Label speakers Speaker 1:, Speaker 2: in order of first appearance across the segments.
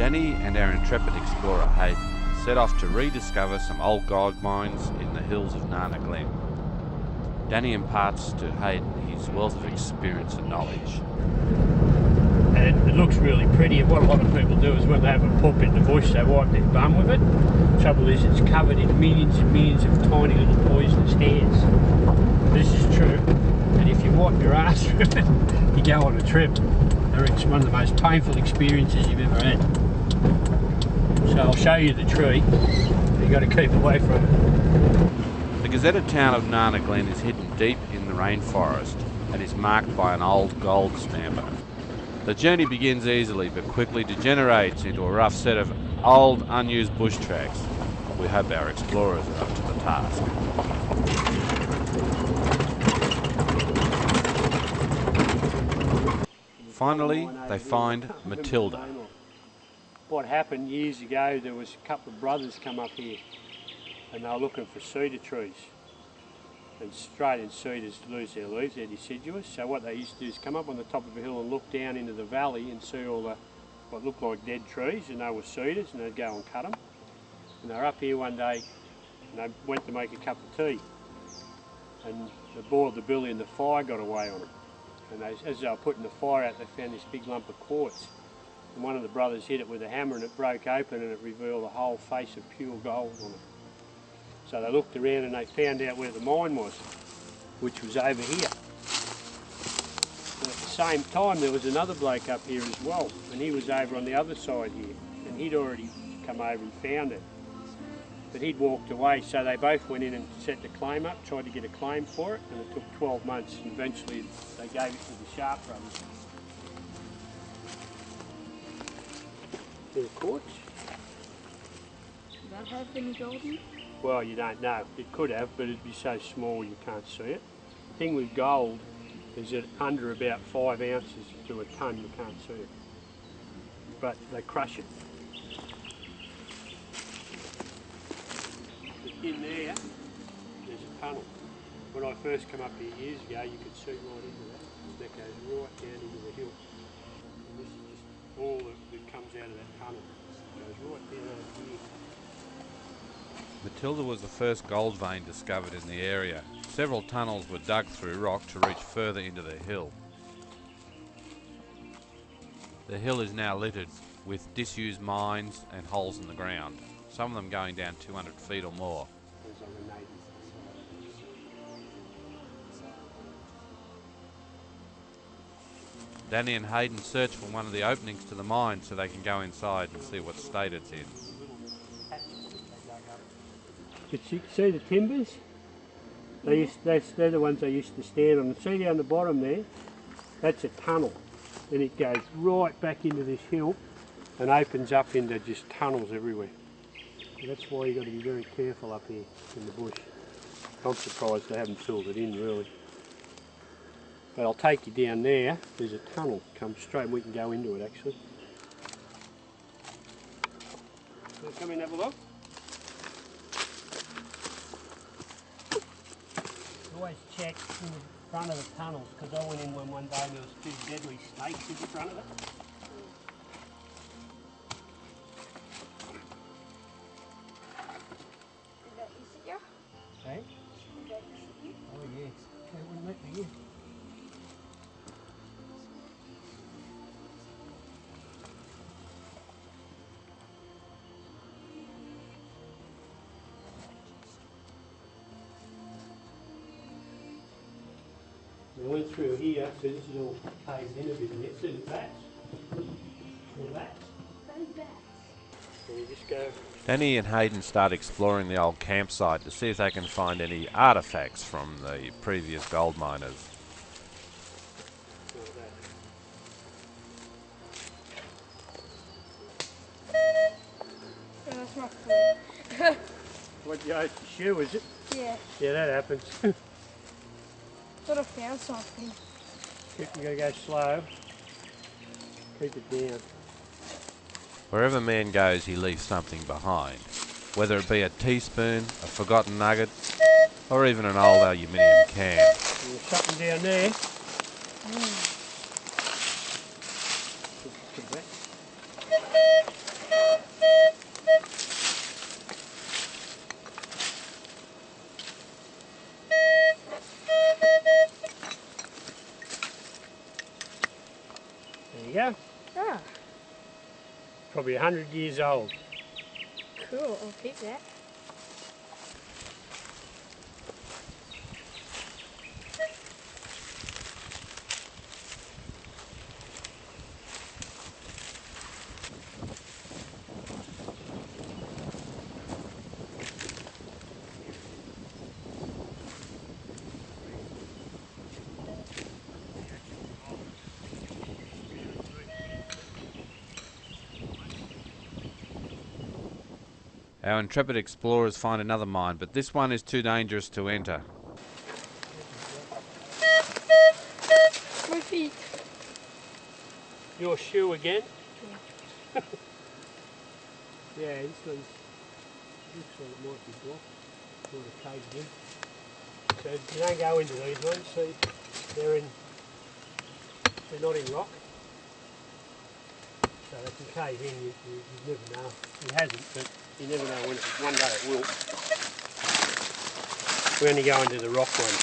Speaker 1: Danny and our intrepid explorer Hayden set off to rediscover some old gold mines in the hills of Nana Glen. Danny imparts to Hayden his wealth of experience and knowledge.
Speaker 2: And it looks really pretty, and what a lot of people do is when they have a pop in the bush they wipe their bum with it. The trouble is it's covered in millions and millions of tiny little poisonous hairs. This is true, and if you wipe your ass with it, you go on a trip. It's one of the most painful experiences you've ever had. So I'll show you the tree, you've got to keep away from it.
Speaker 1: The gazetted town of Nana Glen is hidden deep in the rainforest and is marked by an old gold stamper. The journey begins easily but quickly degenerates into a rough set of old unused bush tracks. We hope our explorers are up to the task. Finally, they find Matilda.
Speaker 2: What happened years ago, there was a couple of brothers come up here and they were looking for cedar trees. And Australian cedars lose their leaves, they're deciduous. So what they used to do is come up on the top of a hill and look down into the valley and see all the what looked like dead trees, and they were cedars, and they'd go and cut them. And they were up here one day and they went to make a cup of tea. And they boiled the billy and the fire got away on them. And as they were putting the fire out, they found this big lump of quartz. And one of the brothers hit it with a hammer and it broke open and it revealed a whole face of pure gold on it. So they looked around and they found out where the mine was, which was over here. And at the same time there was another bloke up here as well, and he was over on the other side here, and he'd already come over and found it. But he'd walked away, so they both went in and set the claim up, tried to get a claim for it, and it took 12 months, and eventually they gave it to the Sharp brothers. There's quartz.
Speaker 3: Does that have any gold in it?
Speaker 2: Well, you don't know. It could have, but it'd be so small you can't see it. The thing with gold is that under about 5 ounces to a tonne you can't see it. But they crush it. But in there, there's a tunnel. When I first came up here years ago, you could see right into that. That goes right down into the hill. And this is just all that comes out of that tunnel. It goes right down over here.
Speaker 1: Matilda was the first gold vein discovered in the area. Several tunnels were dug through rock to reach further into the hill. The hill is now littered with disused mines and holes in the ground, some of them going down 200 feet or more. Danny and Hayden search for one of the openings to the mine so they can go inside and see what state it's in.
Speaker 2: You can see the timbers? They're the ones they used to stand on. See down the bottom there? That's a tunnel. And it goes right back into this hill and opens up into just tunnels everywhere. So that's why you've got to be very careful up here in the bush. I'm surprised they haven't filled it in really. But I'll take you down there. There's a tunnel. Come straight, we can go into it actually. So come in and have a look. Always check in the front of the tunnels, because I went in one day and there was 2 deadly snakes in the front of it.
Speaker 3: Is that easier?
Speaker 2: Hey?
Speaker 3: Is that easier?
Speaker 2: Oh yes, they wouldn't let me in. We went through here, so this is all caved in a bit there. See the bats? The bats?
Speaker 3: Those bats.
Speaker 2: So we just go.
Speaker 1: Danny and Hayden start exploring the old campsite to see if they can find any artefacts from the previous gold miners.
Speaker 3: Yeah, that's my foot.
Speaker 2: What, you ate your shoe, is it?
Speaker 3: Yeah,
Speaker 2: Yeah, that happens.
Speaker 3: thought I found something.
Speaker 2: You gotta go slow. Keep it down.
Speaker 1: Wherever man goes, he leaves something behind, whether it be a teaspoon, a forgotten nugget, or even an old aluminium can.
Speaker 2: There's something down there. There you go.
Speaker 3: Ah,
Speaker 2: Probably 100 years old.
Speaker 3: cool. I'll keep that.
Speaker 1: Our intrepid explorers find another mine, but this one is too dangerous to enter.
Speaker 3: My feet.
Speaker 2: Your shoe again? Yeah, this one's looks like it might be blocked. Sort of caved in. So you don't go into these ones. See, they're not in rock. So they can cave in. You never know. It hasn't, but you never know when. One day it will. We only go into the rock ones.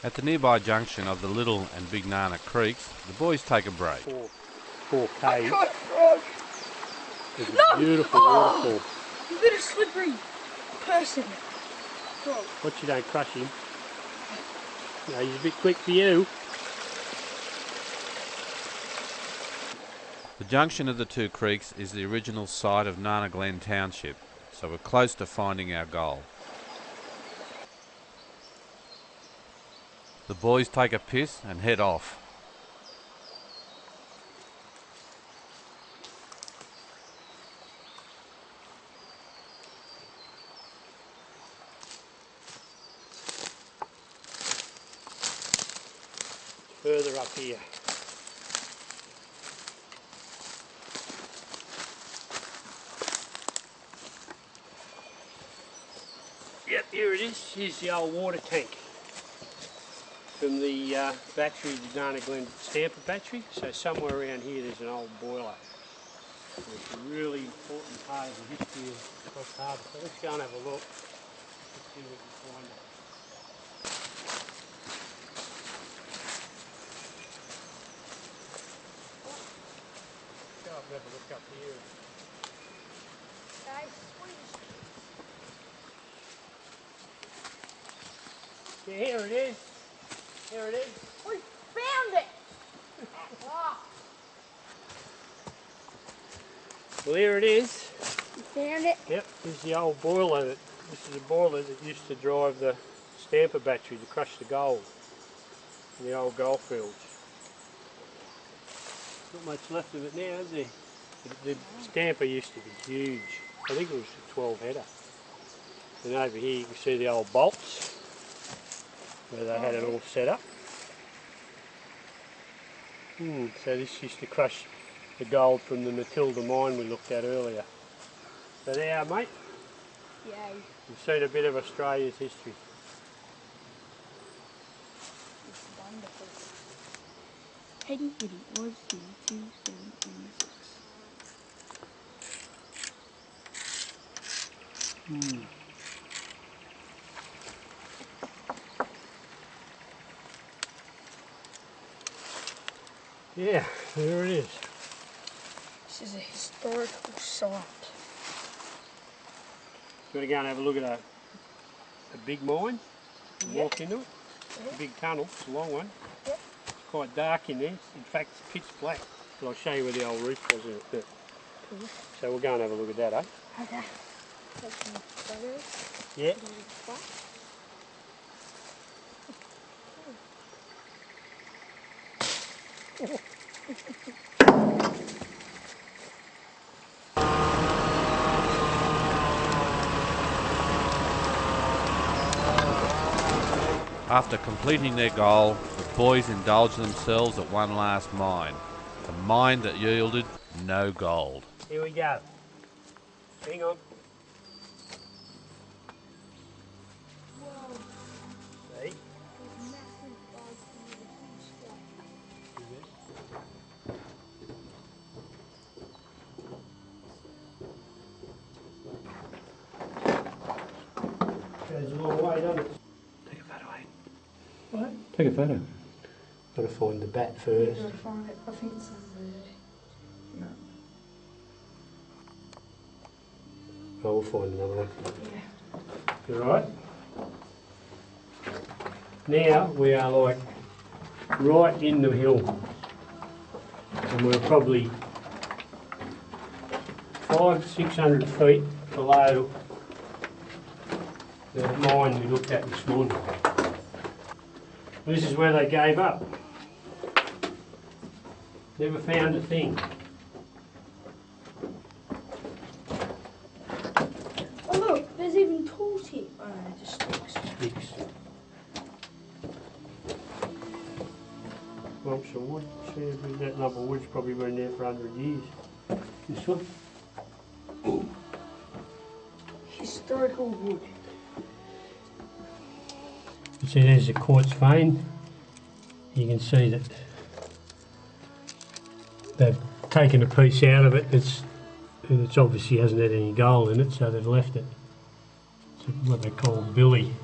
Speaker 1: At the nearby junction of the Little and Big Nana Creeks, the boys take a break.
Speaker 2: Four caves.
Speaker 3: Got a frog.
Speaker 2: There's a beautiful waterfall.
Speaker 3: You got a slippery person. Frog.
Speaker 2: Watch you don't crush him. No, he's a bit quick for you.
Speaker 1: The junction of the two creeks is the original site of Nana Glen Township, so we're close to finding our goal. The boys take a piss and head off.
Speaker 2: Further up here. Yep, here it is. Here's the old water tank from the battery, the Nana Glen stamper battery. So somewhere around here there's an old boiler. And it's a really important part of the history of Cross Harbour. So let's go and have a look. Let's see what we can find. Go up and have a look up here.
Speaker 3: Guys,
Speaker 2: Yeah, here it is. Here it is.
Speaker 3: we found it. Wow.
Speaker 2: Well, here it is.
Speaker 3: We found it.
Speaker 2: Yep, this is the old boiler. This is a boiler that used to drive the stamper battery to crush the gold in the old gold fields. Not much left of it now, is there? The stamper used to be huge. I think it was a 12 header. And over here you can see the old bolts where they had it all set up. So this used to crush the gold from the Matilda mine we looked at earlier. So there you are, mate.
Speaker 3: Yay.
Speaker 2: You've seen a bit of Australia's history.
Speaker 3: It's wonderful. Hayden City was 2786.
Speaker 2: Yeah, there it is.
Speaker 3: This is a historical site.
Speaker 2: We're going to go and have a look at a big mine and
Speaker 3: Yep.
Speaker 2: walk into it. A big tunnel, it's a long one.
Speaker 3: Yep.
Speaker 2: It's quite dark in there. In fact, it's pitch black. But I'll show you where the old roof was in it. But,
Speaker 3: Cool.
Speaker 2: so we'll go and have a look at that, eh?
Speaker 3: Okay. Take some photos.
Speaker 2: Yeah.
Speaker 3: Put it in the spot.
Speaker 1: After completing their goal, the boys indulged themselves at one last mine. The mine that yielded no gold.
Speaker 2: Here we go. Hang on.
Speaker 3: Whoa.
Speaker 2: See?
Speaker 3: There's massive bugs in the huge stuff.
Speaker 2: Goes a long way, doesn't it? Take a photo, eh? What? Take a photo. Got to find the bat first.
Speaker 3: Gotta find it. I think it's no.
Speaker 2: I'll find another one.
Speaker 3: Yeah.
Speaker 2: You alright? Now we are like right in the hill, and we're probably 500-600 feet below the mine we looked at this morning. This is where they gave up. Never found a thing.
Speaker 3: Oh look, there's even tools here. Oh no, just sticks.
Speaker 2: Sticks. Lumps of wood. See, that lump of wood's probably been there for 100 years. This one.
Speaker 3: Historical wood.
Speaker 2: You see there's a quartz vein. You can see that they've taken a piece out of it. It's obviously hasn't had any gold in it, so they've left it. It's what they call billy,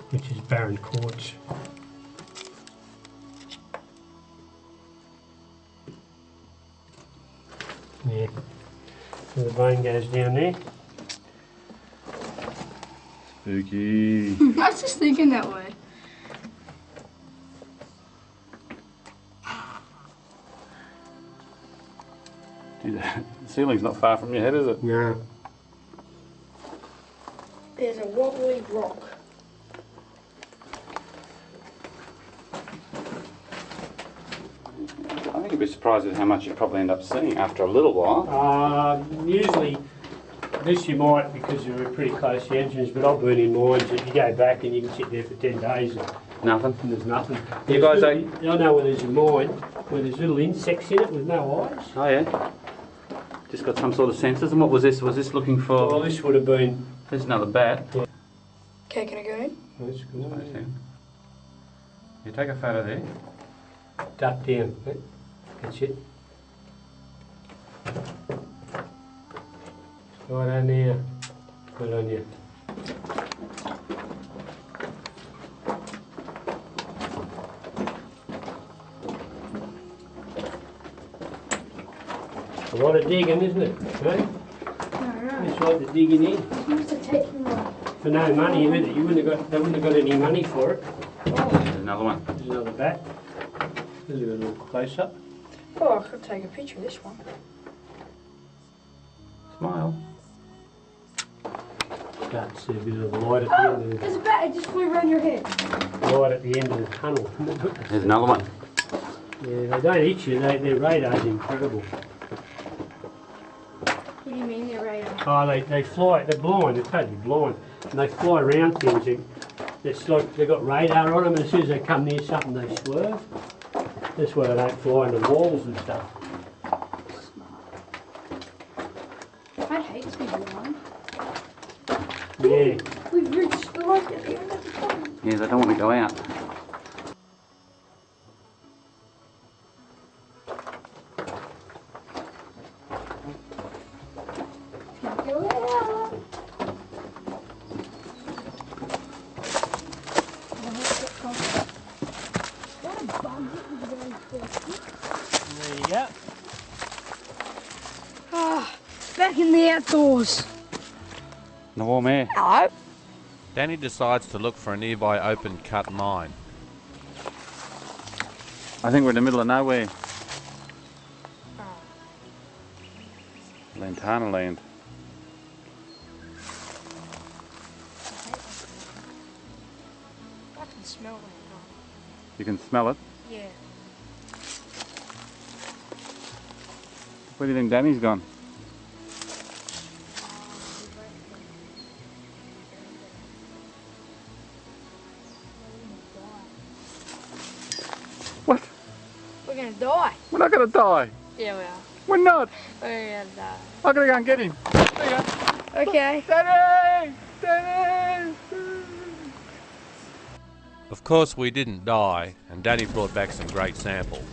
Speaker 2: which is barren quartz. Yeah. So the vein goes down there.
Speaker 1: Spooky.
Speaker 3: I was just thinking that way.
Speaker 1: The ceiling's not far from your head, is it?
Speaker 2: Yeah.
Speaker 3: There's a wobbly rock.
Speaker 1: I think you'd be surprised at how much you probably end up seeing after a little while.
Speaker 2: Usually, this you might because you're pretty close to the entrance, but I've been in mines that you go back and you can sit there for 10 days and
Speaker 1: Nothing.
Speaker 2: there's nothing.
Speaker 1: You guys
Speaker 2: I know where there's a mine where there's little insects in it with no eyes.
Speaker 1: Oh yeah. Just got some sort of sensors. And what was this? Was this looking for?
Speaker 2: Well, this would have been.
Speaker 1: There's another bat.
Speaker 2: Yeah.
Speaker 3: Okay, can I go in?
Speaker 2: That's good.
Speaker 1: You take a photo there.
Speaker 2: Duck down. That's it. Right on there. Good on you. A lot of digging, isn't it? Right?
Speaker 3: No.
Speaker 2: It's like the digging in.
Speaker 3: You must have taken one.
Speaker 2: For no money, with it. They wouldn't have got any money for it.
Speaker 1: There's another one.
Speaker 2: There's another bat. There's a little close up.
Speaker 3: Oh, I could take a picture of this one.
Speaker 1: Smile.
Speaker 2: Start to see a bit of the light at the end of
Speaker 3: There's a bat, it just flew around your head.
Speaker 2: the light at the end of the tunnel.
Speaker 1: There's another one.
Speaker 2: Yeah, they don't hit you. Their radar's incredible.
Speaker 3: What do you mean they're radar?
Speaker 2: Oh, they fly. They're blind. They're totally blind, and they fly around things. It's like they've got radar on them, and as soon as they come near something, they swerve. That's why they don't fly into walls and stuff.
Speaker 3: I'd hate to be blind.
Speaker 2: Yeah.
Speaker 3: We've reached the light at the end of the tunnel.
Speaker 1: Yeah, they don't want to go out.
Speaker 3: Go out.
Speaker 2: There you go.
Speaker 3: Ah, back in the outdoors.
Speaker 1: The warm air.
Speaker 3: Hello.
Speaker 1: Danny decides to look for a nearby open cut mine. I think we're in the middle of nowhere. Lantana land.
Speaker 3: I can smell it.
Speaker 1: You can smell it.
Speaker 3: Yeah.
Speaker 1: Where do you think Danny's gone? What?
Speaker 3: We're gonna die.
Speaker 1: We're not going to die.
Speaker 3: Yeah, we are.
Speaker 1: We're not.
Speaker 3: We're gonna die.
Speaker 1: I'm going to go and get him. See ya.
Speaker 3: Okay.
Speaker 1: Danny! Danny! Of course we didn't die, and Danny brought back some great samples.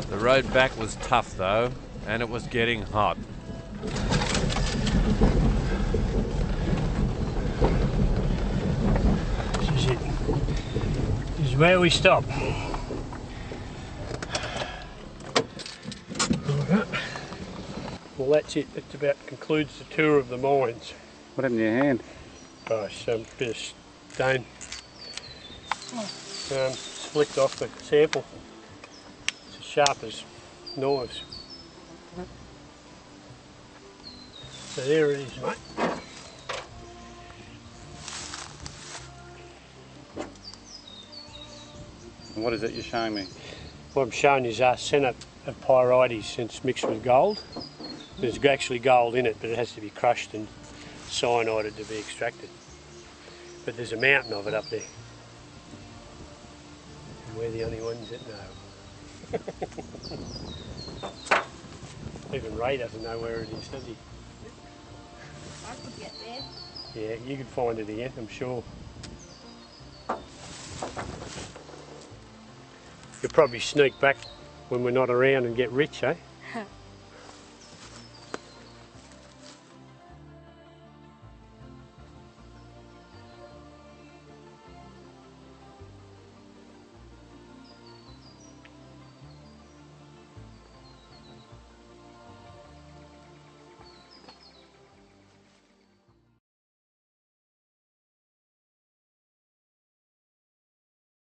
Speaker 1: The road back was tough though, and it was getting hot.
Speaker 2: where we stop. Well, that's it. That about concludes the tour of the mines.
Speaker 4: What happened to your hand?
Speaker 2: Oh, some bit of stone flicked off the sample. It's as sharp as knives. So there it is, mate.
Speaker 4: And what is it you're showing me?
Speaker 2: What I'm showing you is arsenic of pyrites, and it's mixed with gold. There's actually gold in it, but it has to be crushed and cyanided to be extracted. But there's a mountain of it up there. And we're the only ones that know. Even Ray doesn't know where it is, does he?
Speaker 3: I could get there.
Speaker 2: Yeah, you could find it again, I'm sure. You'll probably sneak back when we're not around and get rich, eh?